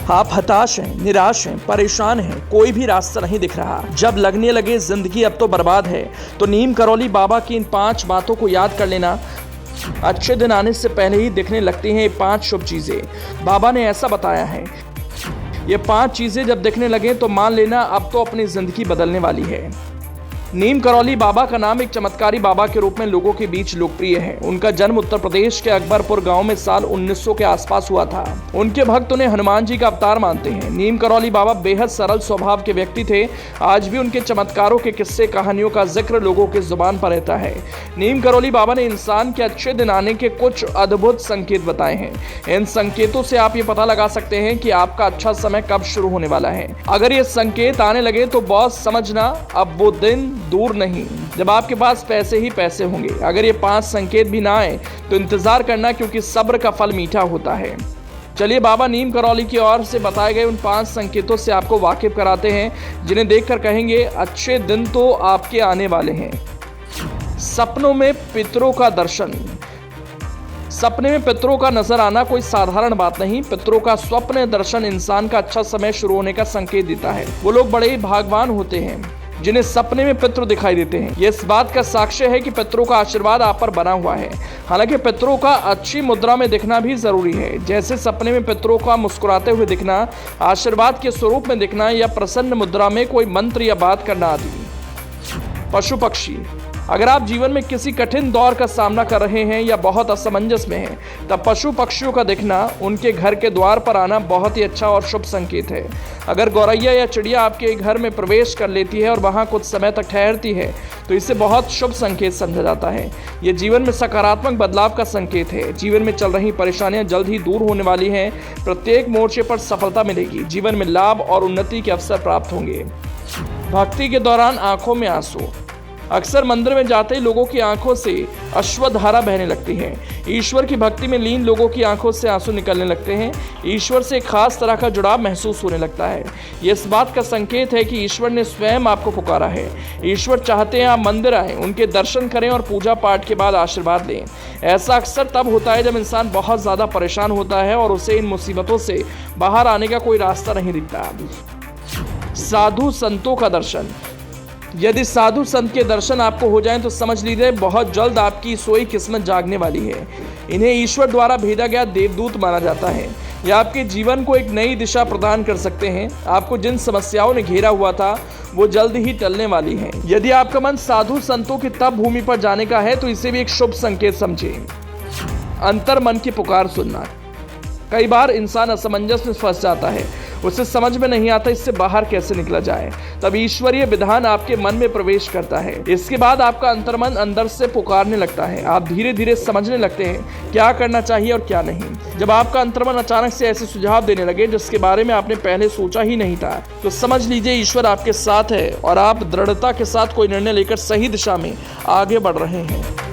आप हताश हैं, निराश हैं, परेशान हैं, कोई भी रास्ता नहीं दिख रहा, जब लगने लगे जिंदगी अब तो बर्बाद है, तो नीम करौली बाबा की इन 5 बातों को याद कर लेना। अच्छे दिन आने से पहले ही दिखने लगती हैं ये 5 शुभ चीजें। बाबा ने ऐसा बताया है, ये 5 चीजें जब दिखने लगे तो मान लेना अब तो अपनी जिंदगी बदलने वाली है। नीम करौली बाबा का नाम एक चमत्कारी बाबा के रूप में लोगों के बीच लोकप्रिय है। उनका जन्म उत्तर प्रदेश के अकबरपुर गांव में साल 1900 के आसपास हुआ था। उनके भक्त उन्हें हनुमान जी का अवतार मानते हैं। नीम करौली बाबा बेहद सरल स्वभाव के व्यक्ति थे। आज भी उनके चमत्कारों के किस्से कहानियों का जिक्र लोगों के जुबान पर रहता है। नीम करौली बाबा ने इंसान के अच्छे दिन आने के कुछ अद्भुत संकेत बताए हैं। इन संकेतों से आप ये पता लगा सकते हैं कि आपका अच्छा समय कब शुरू होने वाला है। अगर ये संकेत आने लगे तो बॉस समझना अब वो दिन दूर नहीं जब आपके पास पैसे ही पैसे होंगे। अगर ये 5 संकेत भी ना आए तो इंतजार करना, क्योंकि सब्र का फल मीठा होता है। चलिए बाबा नीम करौली की ओर से बताए गए उन 5 संकेतों से आपको वाकिफ कराते हैं, जिन्हें देखकर कहेंगे अच्छे दिन तो आपके आने वाले हैं। सपनों में पितरों का दर्शन। सपने में पितरों का नजर आना कोई साधारण बात नहीं। पितरों का स्वप्न दर्शन इंसान का अच्छा समय शुरू होने का संकेत देता है। वो लोग बड़े ही भाग्यवान होते हैं जिन्हें सपने में पितृ दिखाई देते हैं। ये इस बात का साक्ष्य है कि पितरों का आशीर्वाद आप पर बना हुआ है। हालांकि पितरों का अच्छी मुद्रा में दिखना भी जरूरी है। जैसे सपने में पितरों का मुस्कुराते हुए दिखना, आशीर्वाद के स्वरूप में दिखना या प्रसन्न मुद्रा में कोई मंत्र या बात करना आदि। पशु पक्षी। अगर आप जीवन में किसी कठिन दौर का सामना कर रहे हैं या बहुत असमंजस में हैं, तब पशु पक्षियों का दिखना, उनके घर के द्वार पर आना बहुत ही अच्छा और शुभ संकेत है। अगर गौरैया या चिड़िया आपके घर में प्रवेश कर लेती है और वहां कुछ समय तक ठहरती है तो इसे बहुत शुभ संकेत समझा जाता है। ये जीवन में सकारात्मक बदलाव का संकेत है। जीवन में चल रही परेशानियां जल्द ही दूर होने वाली हैं। प्रत्येक मोर्चे पर सफलता मिलेगी। जीवन में लाभ और उन्नति के अवसर प्राप्त होंगे। भक्ति के दौरान आंखों में आंसू। अक्सर मंदिर में जाते ही लोगों की आंखों से अश्वधारा बहने लगती है। ईश्वर की भक्ति में लीन लोगों की आंखों से आंसू निकलने लगते हैं। ईश्वर से एक खास तरह का जुड़ाव महसूस होने लगता है। ये इस बात का संकेत है कि ईश्वर ने स्वयं आपको पुकारा है। ईश्वर चाहते हैं आप मंदिर आएं, उनके दर्शन करें और पूजा पाठ के बाद आशीर्वाद लें। ऐसा अक्सर तब होता है जब इंसान बहुत ज़्यादा परेशान होता है और उसे इन मुसीबतों से बाहर आने का कोई रास्ता नहीं दिखता। साधु संतों का दर्शन। यदि साधु संत के दर्शन आपको हो जाएं तो समझ लीजिए बहुत जल्द आपकी सोई किस्मत जागने वाली है। इन्हें ईश्वर द्वारा भेजा गया देवदूत माना जाता है। ये आपके जीवन को एक नई दिशा प्रदान कर सकते हैं। आपको जिन समस्याओं ने घेरा हुआ था वो जल्द ही टलने वाली हैं। यदि आपका मन साधु संतों की तप भूमि पर जाने का है तो इसे भी एक शुभ संकेत समझें। अंतर मन की पुकार सुनना। कई बार इंसान असमंजस में फंस जाता है, उसे समझ में नहीं आता इससे बाहर कैसे निकला जाए। तब ईश्वरीय विधान आपके मन में प्रवेश करता है। इसके बाद आपका अंतर्मन अंदर से पुकारने लगता है। आप धीरे धीरे समझने लगते हैं क्या करना चाहिए और क्या नहीं। जब आपका अंतर्मन अचानक से ऐसे सुझाव देने लगे जिसके बारे में आपने पहले सोचा ही नहीं था, तो समझ लीजिए ईश्वर आपके साथ है और आप दृढ़ता के साथ कोई निर्णय लेकर सही दिशा में आगे बढ़ रहे हैं।